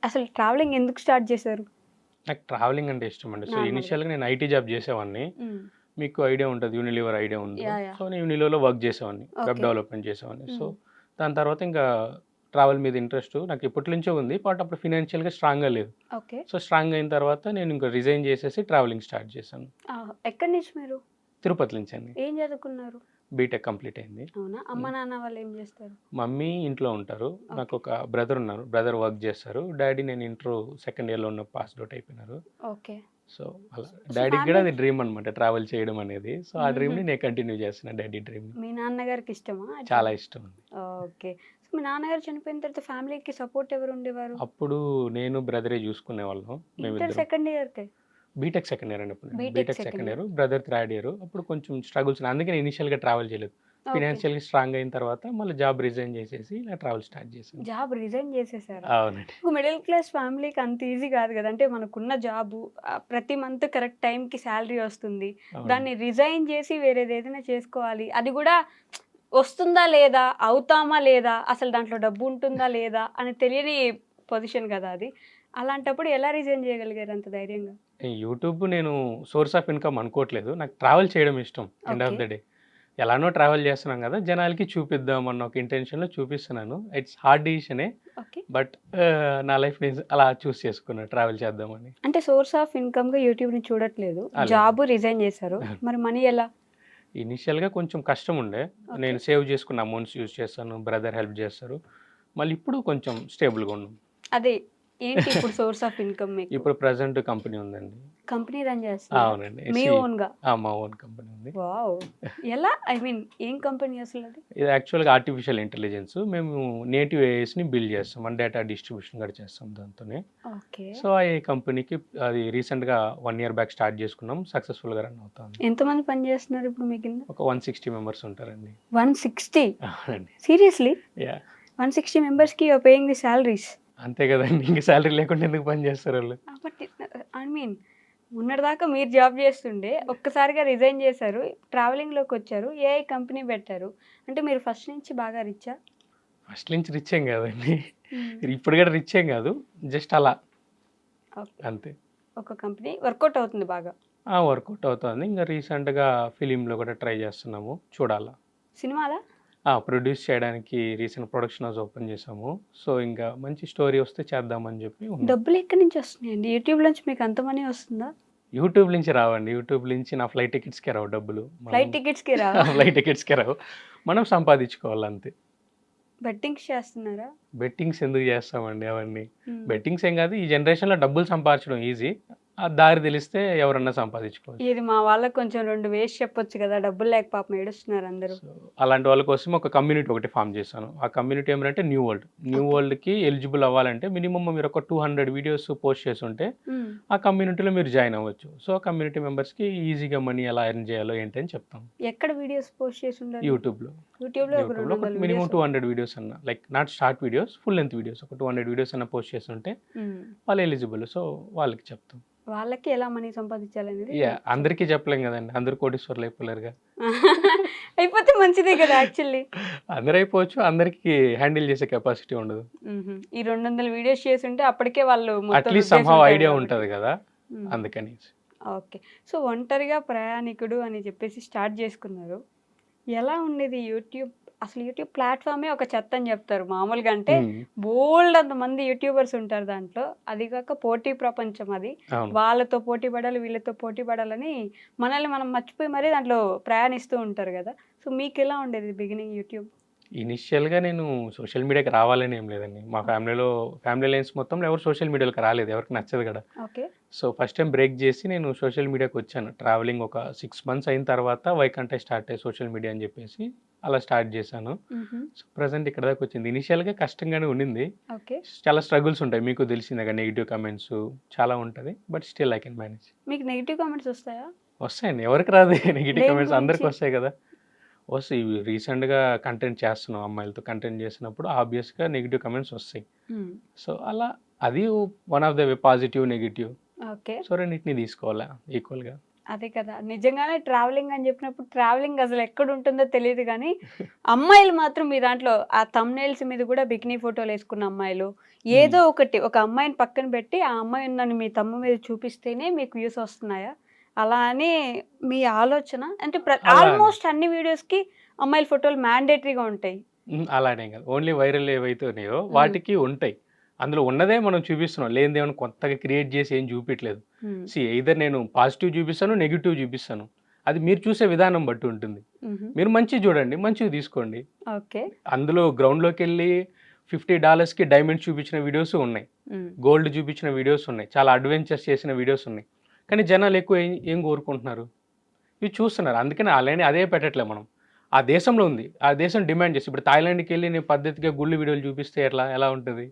అసలు ట్రావెలింగ్ ఎందుకు స్టార్ట్ చేశారు? నాకు ట్రావెలింగ్ అంటే ఇష్టం అండి. సో, నార్మల్‌గా. ఇనిషియల్‌గా నేను ఐటీ జాబ్ చేసేవాడిని. హ్మ్. మీకు ఐడియా ఉంటది. యూనిలీవర్ ఐడియా ఉందో. యాహ్! సో, నేను యూనిలీవర్‌లో వర్క్ చేసేవాడిని. Web okay. డెవలప్‌మెంట్ చేసేవాడిని. సో, హ్మ్. దాని తర్వాత ఇంకా ట్రావెల్ మీద ఇంట్రెస్ట్ నాకు ఎప్పటినుంచో ఉంది. బట్ అప్పుడు ఫైనాన్షియల్‌గా స్ట్రాంగ్‌గా లేదు. ఓకే. సో, స్ట్రాంగ్ అయిన తర్వాత నేను ఇంకా రిజైన్ చేసేసి ట్రావెలింగ్ స్టార్ట్ చేశాను. ఎక్కడి నుంచి మీరు? తిరుపతి నుంచి అండి. ఏం చదువుకున్నారు? బీటెక్ కంప్లీట్ అయింది. అవునా? అమ్మ, నాన్న వాళ్ళు ఏం చేస్తారు? మమ్మీ ఇంట్లో ఉంటారు. ఓకే. నాకొక బ్రదర్ ఉన్నారు. బ్రదర్ వర్క్ చేస్తారు. డ్యాడీ నేను ఇంటర్ సెకండ్ ఇయర్‌లో ఉన్నప్పుడు పాస్డ్ ఔట్ అయిపోయినారు. ఓకే. సో, అలా సో, డ్యాడీకి కూడా ఫ్యామిలీ అది డ్రీమ్ అనమాట ట్రావెల్ చేయడం అనేది. సో, ఆ హుహు. డ్రీమ్‌ని నేను కంటిన్యూ చేస్తున్నా డ్యాడీ డ్రీమ్‌ని. మీ నాన్నగారికి ఇష్టమా అట్లా? చాలా ఇష్టం ఉంది. ఓకే. సో, మీ నాన్నగారు చనిపోయిన తర్వాత ఫ్యామిలీకి సపోర్ట్ ఎవరు ఉండేవారు? అప్పుడు నేను, బ్రదరే చూసుకునేవాళ్ళం ఇంటర్ మేమిద్దరం. సెకండ్ ఇయర్‌కే. బీటెక్ సెకండ్ ఇయర్ అండి అప్పుడు నేను. BTech BTech second second year. Year, brother third year. అప్పుడు కొంచెం స్ట్రగుల్స్ ఉన్నాయి. అందుకే నేను ఇనిషియల్‌గా ట్రావెల్ చేయలేదు. ఓకే. ఫైనాన్షియల్‌గా స్ట్రాంగ్ అయిన తర్వాత మళ్ళీ జాబ్ రిజైన్ చేసేసి ఇలా ట్రావెల్ స్టార్ట్ చేశాను. జాబ్ రిజైన్ చేసేసారా? అవునండి. ఒక మిడిల్ క్లాస్ ఫ్యామిలీకి అంత ఈజీ కాదు కదా! అంటే మనకున్న జాబు ప్రతి మంత్ కరెక్ట్ టైంకి సాలరీ వస్తుంది. అవును. దాన్ని రిజైన్ చేసి వేరేది ఏదైనా చేసుకోవాలి. అది కూడా వస్తుందా లేదా? అవుతామా లేదా? అసలు దాంట్లో డబ్బు ఉంటుందా లేదా? అని తెలియని పొజిషన్ కదా అది. అలాంటప్పుడు ఎలా రిజైన్ చేయగలిగారు అంత ధైర్యంగా? ఈ యూట్యూబ్ నేను సోర్స్ ఆఫ్ ఇన్‌కమ్ అనుకోవట్లేదు. నాకు ట్రావెల్ చేయడం ఇష్టం end of okay. The day. ఎలానో ట్రావెల్ చేస్తున్నాం కదా! జనాలకి చూపిద్దాం అన్న ఒక ఇంటెన్షన్‌లో చూపిస్తున్నాను. ఇట్స్ హార్డ్ డిసిషనే. ఓకే. బట్ నా లైఫ్‌ని అలా చూస్ చేసుకున్నా ట్రావెల్ చేద్దామని. అంటే సోర్స్ ఆఫ్ ఇన్‌కమ్‌గా యూట్యూబ్‌ని చూడట్లేదు. లేదు. జాబు రిజైన్ చేశారు. మరి మనీ ఎలా? ఇనిషియల్‌గా కొంచెం కష్టం ఉండే. ఓకే. నేను సేవ్ చేసుకున్న అమౌంట్స్ యూజ్ చేస్తాను. బ్రదర్ హెల్ప్ చేస్తారు. మళ్ళీ ఇప్పుడు కొంచెం స్టేబుల్‌గా ఉన్నాం. అదే ఏంటి ఇప్పుడు సోర్స్ ఆఫ్ ఇన్‌కమ్ మీకు? ఇప్పుడు ప్రెజెంట్ కంపెనీ ఉందండి. కంపెనీ రన్ చేస్తున్నారా? అవునండి. మీ ఓన్‌గా? మా ఓన్ కంపెనీ ఉంది. వావ్! ఎలా? ఐ మీన్ ఏం కంపెనీ అసలది? ఇది యాక్చువల్‌గా ఆర్టిఫిషియల్ ఇంటెలిజెన్స్. మేము నేటివ్ ఏఐస్‌ని బిల్డ్ చేస్తాం. మన డేటా డిస్ట్రిబ్యూషన్ కూడా చేస్తాం దాంతోనే. ఓకే. సో, ఆ ఏ కంపెనీకి అది రీసెంట్‌గా 1 ఇయర్ బ్యాక్ స్టార్ట్ చేసుకున్నాం. సక్సెస్‌ఫుల్‌గా రన్ అవుతుంది. ఎంతమంది పని చేస్తున్నారు ఇప్పుడు మీ కింద? ఒక 160 మెంబర్స్ ఉంటారండి. 160 అవునండి. సీరియస్లీ? యాహ్! 160 మెంబర్స్‌కి you are paying the salaries. అంతే కదండీ! ఇంక సాలరీ లేకుండా ఎందుకు పని చేస్తారాళ్ళు? బట్ ఐ మీన్ మొన్నటిదాకా మీరు జాబ్ చేస్తుండే ఒక్కసారిగా రిజైన్ చేశారు. ట్రావెలింగ్‌లోకొచ్చారు. ఏఐ కంపెనీ పెట్టారు. అంటే మీరు ఫస్ట్ నుంచి బాగా రిచ్చా? ఫస్ట్ నుంచి రిచ్ ఏం కాదండి. హ్మ్. ఇప్పుడు కూడా రిచ్ ఏం కాదు. జస్ట్ అలా ఓకే. అంతే. ఒక కంపెనీ వర్కౌట్ అవుతుంది బాగా. వర్కౌట్ అవుతుంది. ఇంక రీసెంట్‌గా ఫిల్మ్‌లో కూడా ట్రై చేస్తున్నాము. చూడాలా. సినిమాలా? ప్రొడ్యూస్ చేయడానికి రీసెంట్ ప్రొడక్షన్ హౌస్ ఓపెన్ చేసాము. సో, ఇంకా మంచి స్టోరీ వస్తే చేద్దామని చెప్పి ఉన్నాం. డబ్బులు ఎక్కడి నుంచి వస్తున్నాయండి? యూట్యూబ్ నుంచి మీకు అంత మనీ వస్తుందా? యూట్యూబ్ నుంచి రావండి. యూట్యూబ్ నుంచి నా ఫ్లైట్ టికెట్స్‌కే రావు డబ్బులు. ఫ్లైట్ టికెట్స్‌కి రావా? ఫ్లైట్ టికెట్స్‌కే రావు. మనం సంపాదించుకోవాలంతే. బెట్టింగ్స్ చేస్తున్నారా? బెట్టింగ్స్ ఎందుకు చేస్తామండి అవన్నీ. హ్మ్. బెట్టింగ్స్ ఏం కాదు. ఈ జనరేషన్‌లో డబ్బులు సంపాదించడం ఈజీ. ఆ దారి తెలిస్తే ఎవరన్నా సంపాదించుకోవచ్చు. ఇది మా వాళ్ళకి కొంచెం 2 వేసి చెప్పొచ్చు కదా! డబ్బులు లేక పాపం ఏడుస్తున్నారు అందరూ. సో, అలాంటి వాళ్ళ కోసం ఒక కమ్యూనిటీ ఒకటి ఫార్మ్ చేశాను. ఆ కమ్యూనిటీ ఏమిటంటే న్యూ వరల్డ్. New okay. వరల్డ్‌కి ఎలిజిబుల్ అవ్వాలంటే మినిమమ్ మీరు ఒక 200 వీడియోస్ పోస్ట్ చేసుంటే హ్మ్. ఆ కమ్యూనిటీలో మీరు జాయిన్ అవ్వచ్చు. సో, ఆ కమ్యూనిటీ మెంబర్స్‌కి ఈజీగా మనీ ఎలా ఎర్న్ చేయాలో ఏంటి అని చెప్తాం. ఎక్కడ వీడియోస్ పోస్ట్ చేసి ఉండాలి? యూట్యూబ్‌లో. యూట్యూబ్‌లో ఒక యూట్యూబ్‌లో ఒక 200 మినిమమ్ వీడియోస్. 200 వీడియోస్ అన్నా like not short videos, full length videos ఒక 200 వీడియోస్ అన్నా పోస్ట్ చేసుంటే హ్మ్. వాళ్ళు ఎలిజిబుల్. సో, వాళ్ళకి చెప్తాం. వాళ్ళకి ఎలా మనీ సంపాదించాలనేది అందరికీ చెప్పలేం కదండీ. అందరూ కోటీశ్వరులు అయిపోలేరుగా. అయిపోతే మంచిదే కదా యాక్చువల్లీ. అందరూ అయిపోవచ్చు. అందరికీ హ్యాండిల్ చేసే కెపాసిటీ ఉండదు. హుహు. ఈ 200 వీడియోస్ చేసుంటే అప్పటికే వాళ్ళు మొత్తం అట్‌లీస్ట్ రుద్దేసి సమ్‌హౌ ఉంటారు ఐడియా కాబట్టి. ఉంటది కదా! హ్మ్. అందుకనేసి. ఓకే. సో, ఒంటరిగా ప్రయాణికుడు అని చెప్పేసి స్టార్ట్ చేసుకున్నారు. ఎలా ఉండేది యూట్యూబ్? అసలు యూట్యూబ్ ప్లాట్‌ఫామే ఒక చెత్త అని చెప్తారు. మామూలుగా అంటే హ్మ్. బోలెడంత మంది యూట్యూబర్స్ ఉంటారు దాంట్లో. అది కాక పోటీ ప్రపంచం అది. అవును. వాళ్ళతో పోటీ పడాలి, వీళ్ళతో పోటీ పడాలని మనల్ని మనం మర్చిపోయి మరీ దాంట్లో ప్రయాణిస్తూ ఉంటారు కదా! సో, మీకెలా ఉండేది బిగినింగ్ యూట్యూబ్? ఇనిషియల్‌గా నేను సోషల్ మీడియాకి రావాలని ఏం లేదండి. మా ఫ్యామిలీ లైన్స్ మొత్తంలో ఎవరు సోషల్ మీడియాలోకి రాలేదు. ఎవరికీ నచ్చదు గూడా. Okay. So, first time break జేసి నేను సోషల్ మీడియాకొచ్చాను. ట్రావెలింగ్ ఒక 6 మంత్స్ అయిన తర్వాత why can't I start a social media అని జెప్పేసి అలా స్టార్ట్ జేశాను. హుహు. సో, ప్రెజెంట్ ఇక్కడి దాకా వచ్చింది. ఇనిషియల్‌గా కష్టంగానే ఉండింది. ఓకే. చాలా స్ట్రగుల్స్ ఉంటాయి. మీకు తెలిసిందేగా నెగెటివ్ కామెంట్స్ చాలా ఉంటది. But still I can manage. మీకు నెగెటివ్ కామెంట్స్ వస్తాయా? వస్తాయండి. ఎవరికి రాదు నెగెటివ్ దేని కామెంట్స్ అందరికి గురించి? వస్తాయి గదా! ఇవి రీసెంట్‌గా కంటెంట్ చేస్తున్నాం అమ్మాయిలతో కంటెంట్ చేసినప్పుడు ఆబ్వియస్‌గా నెగెటివ్ కామెంట్స్ వస్తాయి. హ్మ్. సో, అది one of the way positive, negative. Okay. So, రెండిటిని తీసుకోవాలా ఈక్వల్‌గా. అదే కదా! నిజంగానే ట్రావెలింగ్ అని చెప్పినప్పుడు ట్రావెలింగ్ అసలు ఎక్కడ ఉంటుందో తెలీదు గానీ, అమ్మాయిలు మాత్రం మీ దాంట్లో ఆ థంబ్‌నెయిల్స్ మీద కూడా బికినీ ఫోటోలేసుకున్న అమ్మాయిలు, ఏదో ఒకటి ఒక అమ్మాయిని పక్కన పెట్టి, ఆ అమ్మాయి ఉందని మీ థంబ్ మీద చూపిస్తేనే మీకు వ్యూస్ వస్తున్నాయా? అలా అని మీ ఆలోచన? అంటే అలా ఆల్మోస్ట్ అన్ని వీడియోస్‌కి అమ్మాయిల ఫోటోలు మ్యాండేటరీగా ఉంటాయి. అలానేం కాదు. ఓన్లీ వైరల్ ఏవైతే ఉన్నాయో హ్మ్. వాటికి ఉంటాయి. అందులో ఉన్నదే మనం చూపిస్తున్నాం. లేనిదేమన్నా కొత్తగా క్రియేట్ చేసి ఏం చూపియట్లేదు. హ్మ్. ఎయిదర్ నేను పాజిటివ్ చూపిస్తాను, నెగెటివ్ చూపిస్తాను. అది మీరు చూసే విధానం బట్టి ఉంటుంది. హుహు. మీరు మంచిది చూడండి, మంచివి తీసుకోండి. ఓకే. అందులో గ్రౌండ్‌లోకెళ్ళి $50కి డైమండ్స్ చూపించిన వీడియోస్ ఉన్నాయి. హ్మ్. గోల్డ్ చూపించిన వీడియోస్ ఉన్నాయి. చాలా అడ్వెంచర్స్ చేసిన వీడియోస్ ఉన్నాయి. కానీ జనాలు ఎక్కువ ఏం కోరుకుంటున్నారు? ఇవి చూస్తున్నారు. అందుకని అలానే అదే పెట్టట్లే మనం. ఆ దేశంలో ఉంది. ఆ దేశం డిమాండ్ చేసి ఇప్పుడు థాయిలాండ్‌కెళ్ళి నేను పద్ధతిగా గుళ్ళు వీడియోలు చూపిస్తే ఎలా ఉంటది?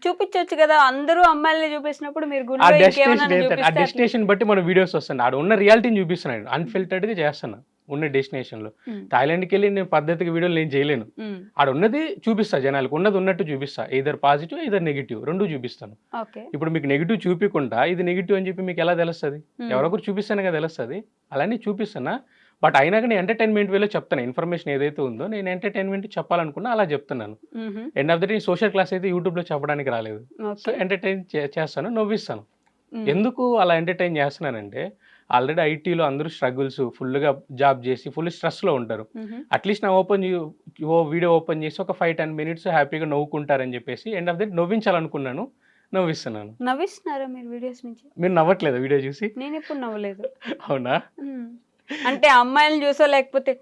చూపిచ్చొచ్చు గదా! అందరూ అమ్మాయిల్ని చూపిచ్చినప్పుడు మీరు ఆ గుడిలో డెస్టినేషన్ ఇంకేమన్నా ఏంటంటే, ఆ చూపిస్తే అట్లా డెస్టినేషన్ బట్టి మన వీడియోస్ వస్తున్నాయి. ఆడ ఉన్న రియాలిటీని చూపిస్తున్నాను. అన్‌ఫిల్టర్డ్‌గా చేస్తున్నా. ఉన్న డెస్టినేషన్‌లో. హ్మ్. థాయిలాండ్‌కెళ్ళి నేను పద్ధతిగా వీడియోలు నేను చేయలేను. హ్మ్. ఆడ ఉన్నది చూపిస్తా జనాలకి. ఉన్నది ఉన్నట్టు చూపిస్తా. ఎయిదర్ పాజిటివ్, ఎయిదర్ నెగెటివ్ 2 చూపిస్తాను. ఓకే. ఇప్పుడు మీకు నెగెటివ్ చూపియకుండా ఇది నెగెటివ్ అని చెప్పి మీకు ఎలా తెలుస్తది? హ్మ్. ఎవరో ఒకరు చూపిస్తేనే కదా తెలుస్తది. అలానే చూపిస్తున్నా. బట్ అయినా గాని ఎంటర్‌టైన్‌మెంట్ వేలో చెప్తాను. ఇన్ఫర్మేషన్ ఏదైతే ఉందో నేను ఎంటర్‌టైన్‌మెంట్ చెప్పాలనుకున్నా అలా చెప్తున్నాను. హుహు. End of the day social class అయితే యూట్యూబ్‌లో చెప్పడానికి రాలేదు. So okay. ఎంటర్‌టైన్ చేస్తాను, నవ్విస్తాను. హ్మ్. ఎందుకు అలా ఎంటర్‌టైన్ చేస్తున్నానంటే, ఆల్రెడీ ఐటీలో అందరూ స్ట్రగుల్స్ ఫుల్‌గా జాబ్ చేసి ఫుల్ స్ట్రెస్‌లో ఉంటారు. హుహు. అట్‌లీస్ట్ నా వీడియో ఓపెన్ చేసి ఒక 5, 10 మినిట్స్ హ్యాపీగా నవ్వుకుంటారని చెప్పేసి ఎండ్ ఆఫ్ ద డే నవ్వించాలనుకున్నాను. నవ్విస్తున్నాను. నవ్విస్తున్నారా మీరు వీడియోస్ నుంచి? మీరు నవ్వట్లేదా వీడియో చూసి? నేనెప్పుడు నవ్వలేదు. అవునా? హ్మ్. అంటే అమ్మాయిలని చూసో లేకపోతే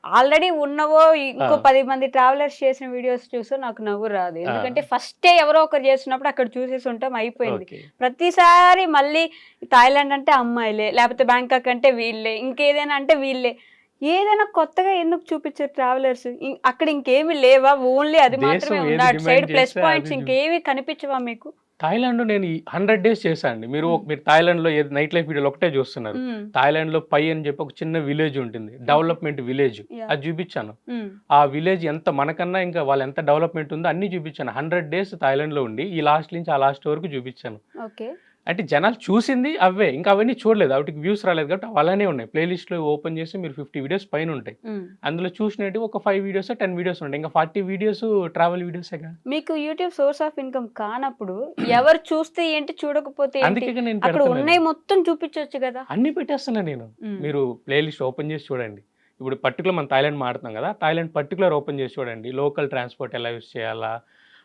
ఆల్రెడీ ఉన్నవో ఆ! ఇంకో 10 మంది ట్రావెలర్స్ చేసిన వీడియోస్ చూసో నాకు నవ్వు రాదు. ఆ! ఎందుకంటే ఫస్టే ఎవరో ఒకరు చేస్తున్నప్పుడు అక్కడ చూసేసి ఉంటాం అయిపోయింది. ఓకే. ప్రతిసారి మళ్ళీ థాయిలాండ్ అంటే అమ్మాయిలే, లేకపోతే బ్యాంకాక్ అంటే వీళ్ళే, ఇంకేదైనా అంటే వీళ్ళే. ఏదైనా కొత్తగా ఎందుకు చూపించరు ట్రావెలర్స్? అక్కడ ఇంకేమి లేవా? ఓన్లీ అది దేశం మాత్రమే ఏది ఉందా? అటు సైడ్ డిమాండ్ ప్లస్ చేస్తే పాయింట్స్ అది ఇంకేవి కనిపించవా మీకు? థాయిలాండ్ నేను ఈ 100 డేస్ చేశా అండి. హ్మ్. మీరు థాయిలాండ్‌లో ఏది నైట్ లైఫ్ వీడియోలు ఒకటే చూస్తున్నారు. హ్మ్. థాయిలాండ్‌లో పై అని చెప్పి ఒక చిన్న విలేజ్ ఉంటుంది. ఓకే. Development village. యాహ్! అది చూపించాను. హ్మ్. ఆ విలేజ్ ఎంత మనకన్నా ఇంకా వాళ్ళు ఎంత డెవలప్‌మెంట్ ఉందో అన్నీ చూపించాను. 100 డేస్ థాయిలాండ్‌లో ఉండి ఈ లాస్ట్ నుంచి ఆ లాస్ట్ వరకు చూపించాను. ఓకే. అంటే జనాలు చూసింది అవే. ఇంకా అవన్నీ చూడలేదు. వాటికి వ్యూస్ రాలేదు కాబట్టి అవి అలానే ఉన్నాయి. ప్లే లిస్ట్‌లో ఓపెన్ చేసి మీరు 50 వీడియోస్ పైన ఉంటాయి. హ్మ్. అందులో చూసినటివి ఒక 5 వీడియోసో, 10 వీడియోస్ ఉంటాయి. ఇంకా 40 వీడియోస్ ట్రావెల్ వీడియోసేగా. మీకు యూట్యూబ్ సోర్స్ ఆఫ్ ఇన్‌కమ్ కానప్పుడు ఎవరు చూస్తే ఏంటి? చూడకపోతే ఏంటి? అందుకేగా నేను అక్కడ పెడుతున్నాను. ఉన్నయి మొత్తం చూపించొచ్చు గదా! అన్నీ పెట్టేస్తున్నా నేను. హ్మ్. మీరు ప్లే లిస్ట్ ఓపెన్ చేసి చూడండి. ఇప్పుడు పర్టిక్యులర్ మనం థాయిలాండ్ మాట్లాడుతున్నాం కదా! థాయిలాండ్ పర్టిక్యులర్ ఓపెన్ చేసి చూడండి. లోకల్ ట్రాన్స్‌పోర్ట్ ఎలా యూజ్ చేయాలా?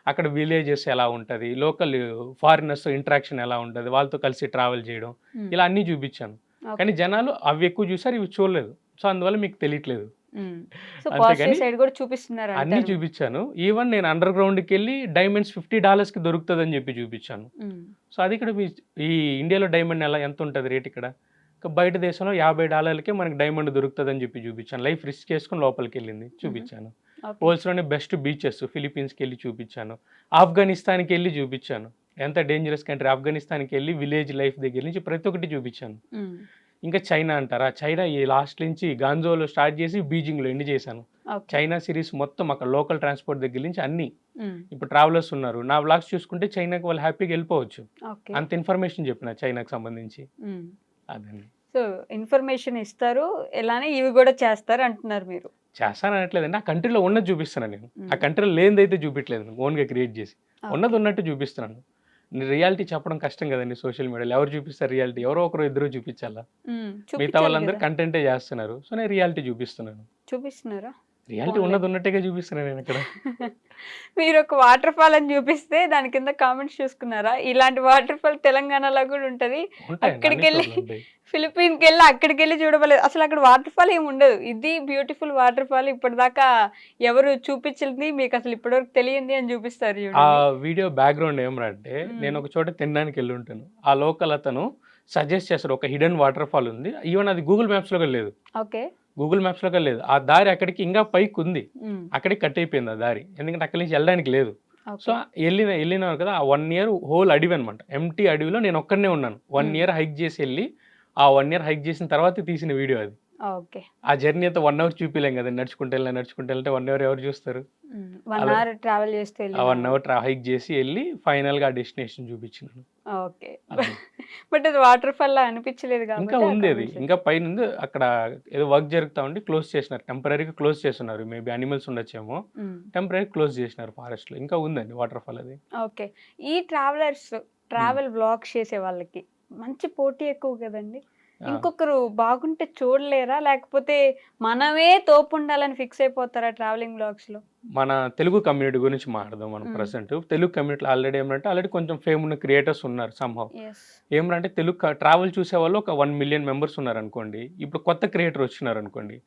అక్కడ విలేజెస్ ఎలా ఉంటది? లోకల్ ఫారినర్స్‌తో ఇంటరాక్షన్ ఎలా ఉంటది? వాళ్ళతో కలిసి ట్రావెల్ చేయడం. హ్మ్. ఇలా అన్నీ చూపించాను. ఓకే. కానీ జనాలు అవి ఎక్కువ చూసారు. ఇవి చూడలేదు. సో, అందువల్ల మీకు తెలియట్లేదు. హ్మ్. సో, పాజిటివ్ అంతేగాని సైడ్ గూడా అన్నీ చూపిస్తున్నారంటారు. చూపించాను. ఈవెన్ నేను అండర్ గ్రౌండ్‌కెళ్ళి డైమండ్స్ $50కి దొరుకుతదని చెప్పి చూపించాను. హ్మ్. సో, అది ఇక్కడ ఈ ఇండియాలో డైమండ్ ఎంతుంటది రేట్ ఇక్కడ? బయట దేశంలో $50కే మనకి డైమండ్ దొరుకుతదని చెప్పి చూపించాను. లైఫ్ రిస్క్ చేసుకొని లోపలికెళ్ళింది హుహు. చూపించాను. ఓకే. వరల్డ్స్‌లోనే బెస్ట్ బీచెస్ ఫిలిప్పీన్స్‌కెళ్ళి చూపించాను. ఆఫ్ఘనిస్తాన్‌కెళ్ళి చూపించాను. ఎంత డేంజరస్ కంట్రీ ఆఫ్ఘనిస్తాన్‌కెళ్ళి విలేజ్ లైఫ్ దగ్గర నుంచి ప్రతి ఒక్కటి చూపించాను. హ్మ్. ఇంకా చైనా అంటారా? చైనా ఈ లాస్ట్ నుంచి గాంజోలో స్టార్ట్ చేసి బీజింగ్‌లో ఎండ్ చేశాను. ఓకే. చైనా సిరీస్ మొత్తం అక్కడ లోకల్ ట్రాన్స్‌పోర్ట్ దగ్గర నుంచి అన్నీ. హ్మ్. ఇప్పుడు ట్రావెలర్స్ ఉన్నారు. నా వ్లాగ్స్ చూసుకుంటే చైనాకి వాళ్ళు హ్యాపీగా వెళ్ళిపోవచ్చు. ఓకే. అంత ఇన్ఫర్మేషన్ చెప్పిన చైనాకి సంబంధించి. హ్మ్. అదండి. సో, ఇన్ఫర్మేషన్ ఇస్తారు. ఇలానే ఇవి గూడా చేస్తారు అంటున్నారు మీరు. చేస్తాననట్లేదండి. ఆ కంట్రీలో ఉన్నది చూపిస్తున్నాను నేను. ఆ హ్మ్. కంట్రీలో లేనిదైతే చూపియట్లేదు. ఓన్‌గా క్రియేట్ చేసి. ఉన్నది ఓకే. ఉన్నట్టు చూపిస్తున్నాను. రియాలిటీ చెప్పడం కష్టం కదండీ సోషల్ మీడియాలో. ఎవరు చూపిస్తారు రియాలిటీ? ఎవరో ఒకరు ఇద్దరు చూపించాలా. హ్మ్. మిగతా చూపించాలి వాళ్ళందరూ గదా! కంటెంటే చేస్తున్నారు. సో, నేను రియాలిటీ చూపిస్తున్నాను. చూపిస్తున్నారా? రియాలిటీ పోన్లే. ఉన్నది ఉన్నట్టుగా చూపిస్తున్నాను నేనిక్కడ. మీరొక వాటర్ ఫాల్ అని చూపిస్తే దాని కింద కామెంట్స్ చూసుకున్నారా? ఇలాంటి వాటర్ ఫాల్ తెలంగాణలో గూడా ఉంటది. ఉంటాయండి. అన్ని అక్కడికెళ్ళి చోట్ల ఉంటాయి. ఫిలిప్పీన్స్‌కెళ్ళి అక్కడికెళ్ళి చూడవలేదు. అసలక్కడ వాటర్ ఫాల్ ఏమి ఉండదు. ఇది బ్యూటిఫుల్ వాటర్ ఫాల్ ఇప్పటిదాకా ఎవరు చూపించింది మీకసలు ఇప్పటివరకు తెలియంది అని చూపిస్తారు ఆ చూడండి. వీడియో బ్యాక్‌గ్రౌండ్ ఏమిరా అంటే, హ్మ్. నేను ఒక చోట తినడానికెళ్ళుంటాను. ఆ లోకల్ అతను సజెస్ట్ చేస్తాడు. ఒక హిడెన్ వాటర్ ఫాల్ ఉంది. ఈవెన్ అది గూగుల్ మ్యాప్స్‌లో కూడా లేదు. ఓకే. గూగుల్ మ్యాప్స్‌లో కూడా లేదు. ఆ దారి అక్కడికి ఇంకా పైకుంది. హ్మ్. అక్కడికి కట్ అయిపోయింది ఆ దారి. ఎందుకంటే అక్కడి నుంచి వెళ్ళడానికి లేదు. So, okay. ఎళ్ళినాను కదా! ఆ 1 ఇయర్ హోల్ అడవనమాట. ఎంప్టీ అడవిలో నేనొక్కడినే ఉన్నాను. 1 హ్మ్. ఇయర్ హైక్ చేసి ఎళ్లి, ఆ 1 ఇయర్ హైక్ చేసిన తర్వాత తీసిన వీడియో అది. ఓకే. ఆ జర్నీ అంతా 1 అవర్ చూపియలేం కదండి. నడుచుకుంటూ వెళ్తే 1 అవర్ ఎవరు చూస్తారు? 1 అలా అవర్ ట్రావెల్ చేస్తూ ఆ వెళ్ళిన 1 అవర్ హైక్ చేసి వెళ్ళి ఫైనల్‌గా ఆ డెస్టినేషన్ చూపించినాను. ఓకే. అది. బట్ అది వాటర్ ఫాల్‌లా అనిపించలేదు ఇంకా కాబట్టి ఆ ఉంది అది. కామెంట్స్ ఇంకా వచ్చాయి. పైనుంది అక్కడ ఏదో వర్క్ జరుగుతా ఉండి క్లోజ్ చేసినారు. టెంపరరీగా క్లోజ్ చేసున్నారు. మేబీ యానిమల్స్ ఉండొచ్చేమో. హ్మ్. టెంపరరీగా క్లోజ్ చేసినారు ఫారెస్ట్‌లో. ఇంకా ఉందండి వాటర్ ఫాల్ అది. ఓకే. ఈ ట్రావెలర్స్ హ్మ్. ట్రావెల్ వ్లాగ్స్ చేసే వాళ్ళకి మంచి పోటీ ఎక్కువ గదండీ! ఆ! ఇంకొకరు బాగుంటే చూడలేరా? లేకపోతే మనమే తోపుండాలని ఫిక్స్ అయిపోతారా ట్రావెలింగ్ వ్లాగ్స్‌లో? మన తెలుగు కమ్యూనిటీ గురించి మాట్లాడదాం మనం హ్మ్. ప్రెజెంట్. తెలుగు కమ్యూనిటీలో ఆల్రెడీ కొంచెం ఫేమ్ ఉన్న క్రియేటర్స్ ఉన్నారు సమ్‌హౌ. యెస్. ఏమంటే తెలుగు ట్రావెల్ చూసేవాళ్ళు ఒక 1,000,000 మెంబర్స్ ఉన్నారనుకోండి. ఇప్పుడు కొత్త క్రియేటర్ వచ్చినారనుకోండి.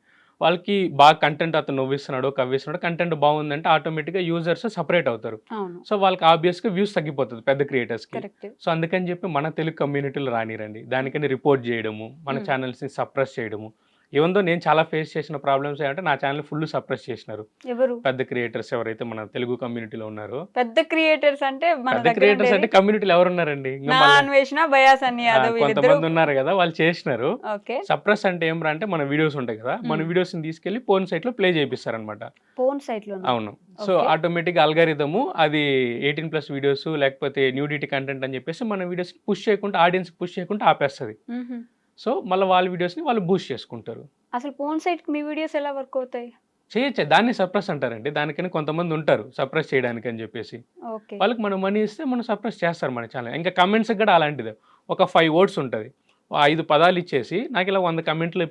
వాళ్ళకి బాగా కంటెంట్ అతను నవ్విస్తున్నాడో, కవ్విస్తున్నాడో కంటెంట్ బాగుందంటే ఆటోమేటిక్‌గా యూజర్స్ సెపరేట్ అవుతారు. అవును. సో, వాళ్ళకి ఆబ్వియస్‌గా వ్యూస్ తగ్గిపోతది పెద్ద క్రియేటర్స్‌కి. కరెక్ట్. సో, అందుకని చెప్పి మన తెలుగు కమ్యూనిటీలో రానిరండి. దానికని రిపోర్ట్ చేయడము, మన హ్మ్. ఛానెల్స్‌ని సప్రెస్ చేయడము. ఈవెన్ దో నేను చాలా ఫేస్ చేసిన ప్రాబ్లమ్స్ ఏంటంటే నా ఛానెల్ ఫుల్ సప్రెస్ చేసినారు. ఎవరు? పెద్ద క్రియేటర్స్ ఎవరైతే మన తెలుగు కమ్యూనిటీలో ఉన్నారో. పెద్ద క్రియేటర్స్ అంటే మన పెద్ద దగ్గర క్రియేటర్స్ ఉండేది అంటే కమ్యూనిటీలో ఎవరున్నారండి? ఇంక నా మళ్ళా అన్వేషణ, బయాసన్ యాదవ్ వీళ్ళిద్దరూ కొంతమందున్నారు గదా! వాళ్ళు చేసినారు. ఓకే. సప్రెస్ అంటే ఏమిరా అంటే మన వీడియోస్ ఉంటాయి కదా! మన హ్మ్. వీడియోస్‌ని తీసుకెళ్ళి పోర్న్ సైట్‌లో ప్లే చేపిస్తారనమాట. పోర్న్ సైట్‌లోనా? అవును. So, okay. ఆటోమేటిక్‌గా అల్గారిథము అది 18+ వీడియోస్ లేకపోతే న్యూడిటీ కంటెంట్ అని చెప్పేసి మన వీడియోస్‌ని పుష్ చేయకుండా ఆడియన్స్‌కి పుష్ చేయకుండా ఆపేస్తది. హుహు. సో, మళ్ళా వాళ్ళ వీడియోస్‌ని వాళ్ళు బూస్ట్ చేసుకుంటారు. అసలు పోర్న్ సైట్‌కి మీ వీడియోస్ ఎలా వర్క్ అవుతాయి? చేయొచ్చు. దాన్ని సప్రెస్ అంటారండి. దానికని కొంతమందుంటారు సప్రెస్ చేయడానికని జెప్పేసి. ఓకే. వాళ్ళకి మనం మనీ ఇస్తే మనం సప్రెస్ చేస్తారు మన ఛానెల్. ఇంకా కమెంట్స్‌కి గూడా అలాంటిదే. ఒక 5 వర్డ్స్ ఉంటది. 5 పదాలు ఇచ్చేసి నాకిలా 100 కమెంట్లు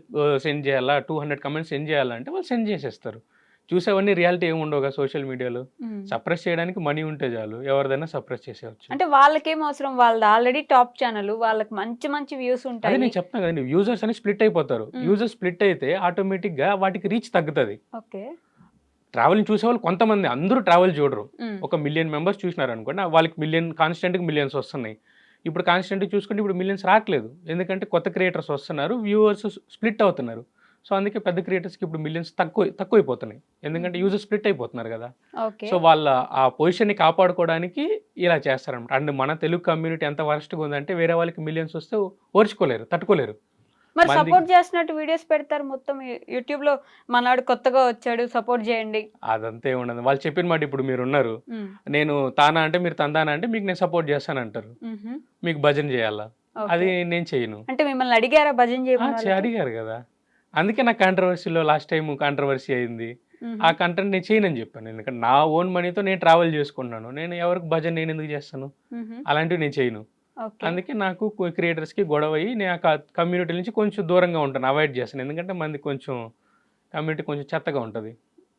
సెండ్ చేయాలా, 200 కమెంట్స్ సెండ్ చేయాలంటే వాళ్ళు సెండ్ చేసేస్తారు. చూసేవన్నీ రియాలిటీ ఏమి ఉండవుగా సోషల్ మీడియాలో. హ్మ్. సప్రెస్ చేయడానికి మనీ ఉంటే చాలు. ఎవరిదైనా సప్రెస్ చేసేయొచ్చు. అంటే వాళ్ళకేం అవసరం? వాళ్ళది ఆల్రెడీ టాప్ ఛానల్. వాళ్ళకి మంచి మంచి వ్యూస్ అదే ఉంటాయి. నేను చెప్తున్నా కదండీ. యూజర్స్ అని స్ప్లిట్ అయిపోతారు. హ్మ్. యూజర్స్ స్ప్లిట్ అయితే ఆటోమేటిక్‌గా వాటికి రీచ్ తగ్గుతది. ఓకే. ట్రావెలింగ్ చూసేవాళ్ళు కొంతమంది అందరూ ట్రావెల్ చూడరు. హ్మ్. ఒక 1,000,000 మెంబర్స్ చూసినారనుకోండి. వాళ్ళకి కాన్స్టెంట్‌గా మిలియన్స్ వస్తున్నాయి. ఇప్పుడు కాన్స్టెంట్‌గా చూసుకుంటే ఇప్పుడు మిలియన్స్ రాట్లేదు. ఎందుకంటే కొత్త క్రియేటర్స్ వస్తున్నారు. వ్యూవర్స్ స్ప్లిట్ అవుతున్నారు. సో, అందుకే పెద్ద క్రియేటర్స్‌కి ఇప్పుడు మిలియన్స్ తక్కువైపోతున్నాయి. ఎందుకంటే హుహు. యూజర్స్ స్ప్లిట్ అయిపోతున్నారు గదా! ఓకే. సో, వాళ్ళ ఆ పొజిషన్‌ని కాపాడుకోవడానికి ఇలా చేస్తారనమాట. అండ్ మన తెలుగు కమ్యూనిటీ ఎంత వరస్ట్‌గా ఉందంటే వేరే వాళ్ళకి మిలియన్స్ వస్తే ఓర్చుకోలేరు, తట్టుకోలేరు. మరి మంది సపోర్ట్ చేస్తున్నట్టు వీడియోస్ పెడతారు మొత్తం యూట్యూబ్‌లో మనోడు కొత్తగా వచ్చాడు సపోర్ట్ చేయండి. అదంతా ఏముండదు. వాళ్ళు చెప్పిన మాట ఇప్పుడు మీరున్నారు. హ్మ్. నేను తానా అంటే మీరు తందానా అంటే మీకు నేను సపోర్ట్ చేస్తానంటారు. హుహు. మీకు మీకు భజన చేయాలా? అది ఓకే. నేను చేయను. అంటే మిమ్మల్ని అడిగారా భజన చేయమని వాళ్ళకి? అడిగారు గదా! అందుకే నాకు కాంట్రోవర్సీలో లాస్ట్ టైమ్ కాంట్రోవర్సీ అయింది. ఆ హుహు. కంటెంట్ నేను చేయనని చెప్పాను. ఎందుకంటే నా ఓన్ మనీతో నేను ట్రావెల్ చేసుకుంటున్నాను. నేను ఎవరికి భజన నేనెందుకు చేస్తాను? హుహు. అలాంటివి నేను చేయను. ఓకే. అందుకే నాకు క్రియేటర్స్‌కి గొడవయ్యి నేను ఆ కమ్యూనిటీ నుంచి కొంచెం దూరంగా ఉంటాను. అవాయిడ్ చేస్తాను. ఎందుకంటే మనది కొంచెం కమ్యూనిటీ కొంచెం చెత్తగా ఉంటది.